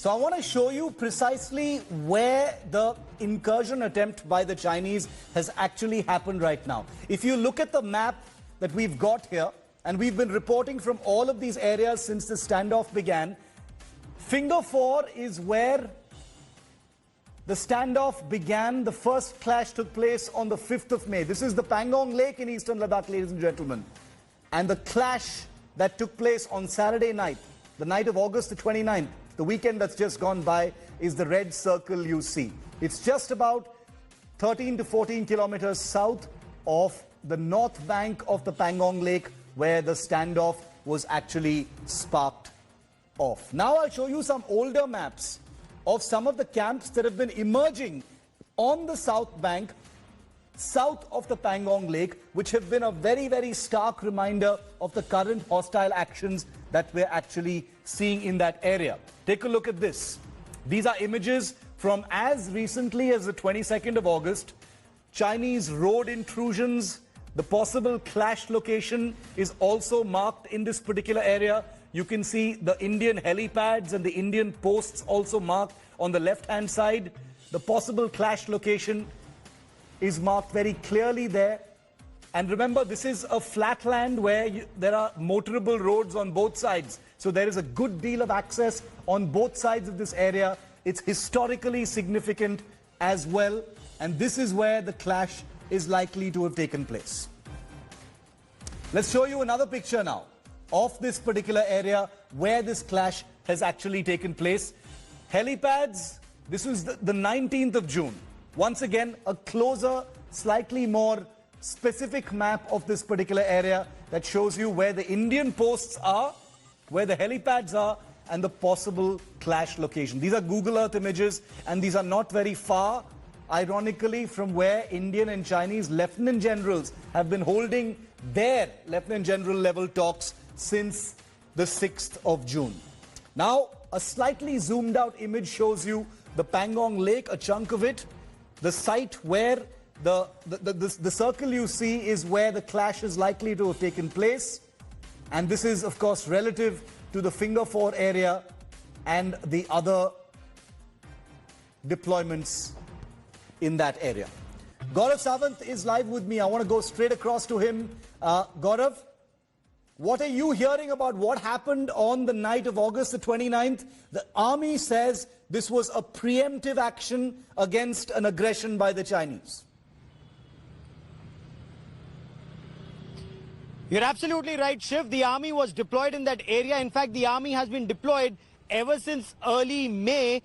So I want to show you precisely where the incursion attempt by the Chinese has actually happened right now. If you look at the map that we've got here, and we've been reporting from all of these areas since the standoff began, Finger 4 is where the standoff began. The first clash took place on the 5th of May. This is the Pangong Lake in eastern Ladakh, ladies and gentlemen. And the clash that took place on Saturday night, the night of August the 29th, the weekend that's just gone by, is the red circle you see. It's just about 13 to 14 kilometers south of the north bank of the Pangong Lake, where the standoff was actually sparked off. Now I'll show you some older maps of some of the camps that have been emerging on the south bank, south of the Pangong Lake, which have been a very, very stark reminder of the current hostile actions that we're actually seeing in that area. Take a look at this. These are images from as recently as the 22nd of August. Chinese road intrusions. The possible clash location is also marked in this particular area. You can see the Indian helipads and the Indian posts also marked on the left-hand side. The possible clash location is marked very clearly there. And remember, this is a flatland where there are motorable roads on both sides. So there is a good deal of access on both sides of this area. It's historically significant as well. And this is where the clash is likely to have taken place. Let's show you another picture now of this particular area where this clash has actually taken place. Helipads, this was the 19th of June. Once again, a closer, slightly more specific map of this particular area that shows you where the Indian posts are, where the helipads are, and the possible clash location. These are Google Earth images, and these are not very far, ironically, from where Indian and Chinese lieutenant generals have been holding their lieutenant general level talks since the 6th of June. Now, a slightly zoomed out image shows you the Pangong Lake, a chunk of it. The site where the circle you see is where the clash is likely to have taken place. And this is, of course, relative to the Finger 4 area and the other deployments in that area. Gaurav Sawant is live with me. I want to go straight across to him. Gaurav, what are you hearing about what happened on the night of August the 29th? The army says this was a preemptive action against an aggression by the Chinese. You're absolutely right, Shiv. The army was deployed in that area. In fact, the army has been deployed ever since early May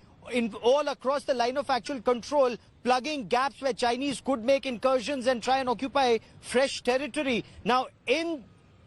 all across the line of actual control, plugging gaps where Chinese could make incursions and try and occupy fresh territory. Now, in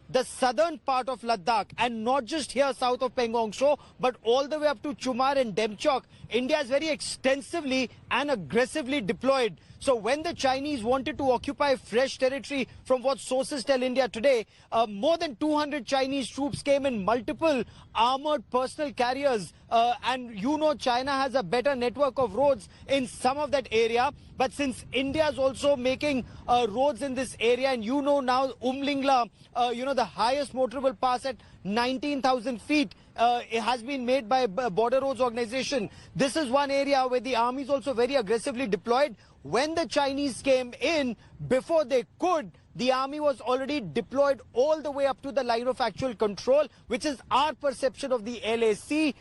the southern part of Ladakh, and not just here south of Pangong Tso, but all the way up to Chumar and Demchok, India is very extensively and aggressively deployed. So when the Chinese wanted to occupy fresh territory, from what sources tell India today, more than 200 Chinese troops came in multiple armored personal carriers. And you know, China has a better network of roads in some of that area. But since India is also making roads in this area, and you know now Umlingla, the highest motorable pass at 19,000 feet, it has been made by Border Roads Organization. This is one area where the army is also very aggressively deployed. When the Chinese came in, before they could, the army was already deployed all the way up to the line of actual control, which is our perception of the LAC.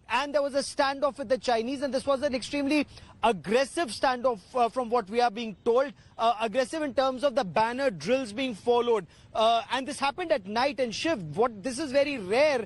And there was a standoff with the Chinese, and this was an extremely aggressive standoff from what we are being told. Aggressive in terms of the banner drills being followed. And this happened at night. And Shiv, this is very rare.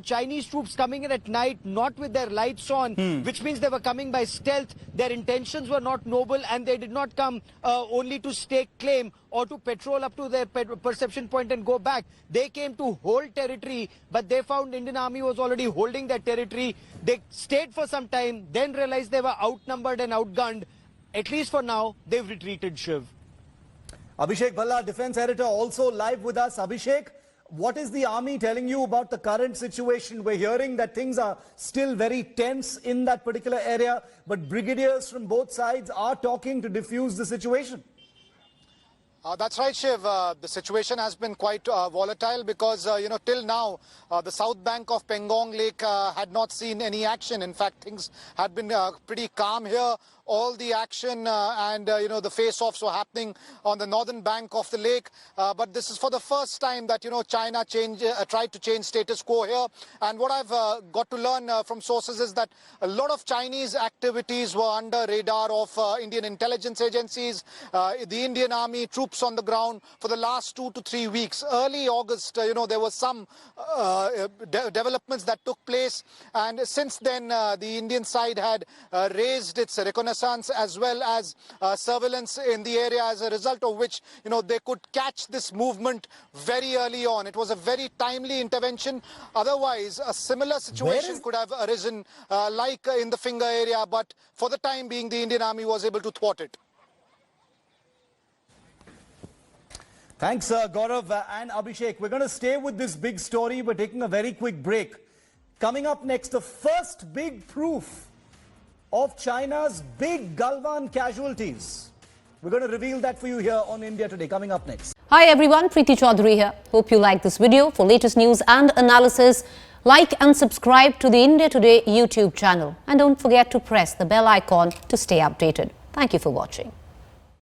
Chinese troops coming in at night, not with their lights on, which means they were coming by stealth. Their intentions were not noble, and they did not come only to stake claim or to patrol up to their perception point and go back. They came to hold territory, but they found Indian army was already holding that territory. They stayed for some time, then realized they were outnumbered and outgunned. At least for now, they've retreated, Shiv. Abhishek Bhalla, defense editor, also live with us. Abhishek, what is the army telling you about the current situation? We're hearing that things are still very tense in that particular area, but brigadiers from both sides are talking to diffuse the situation. That's right, Shiv. The situation has been quite volatile because, till now, the south bank of Pangong Lake had not seen any action. In fact, things had been pretty calm here. All the action and the face-offs were happening on the northern bank of the lake. But this is for the first time that, China tried to change status quo here. And what I've got to learn from sources is that a lot of Chinese activities were under radar of Indian intelligence agencies, the Indian army, troops on the ground for the last 2 to 3 weeks. Early August, there were some developments that took place. And since then, the Indian side had raised its reconnaissance as well as surveillance in the area, as a result of which, they could catch this movement very early on. It was a very timely intervention. Otherwise, a similar situation could have arisen like in the Finger area, but for the time being, the Indian army was able to thwart it. Thanks, Gaurav and Abhishek. We're going to stay with this big story. We're taking a very quick break. Coming up next, the first big proof of China's big Galwan casualties. We're going to reveal that for you here on India Today. Coming up next. Hi everyone, Preeti Chaudhary here. Hope you like this video. For latest news and analysis, like and subscribe to the India Today YouTube channel. And don't forget to press the bell icon to stay updated. Thank you for watching.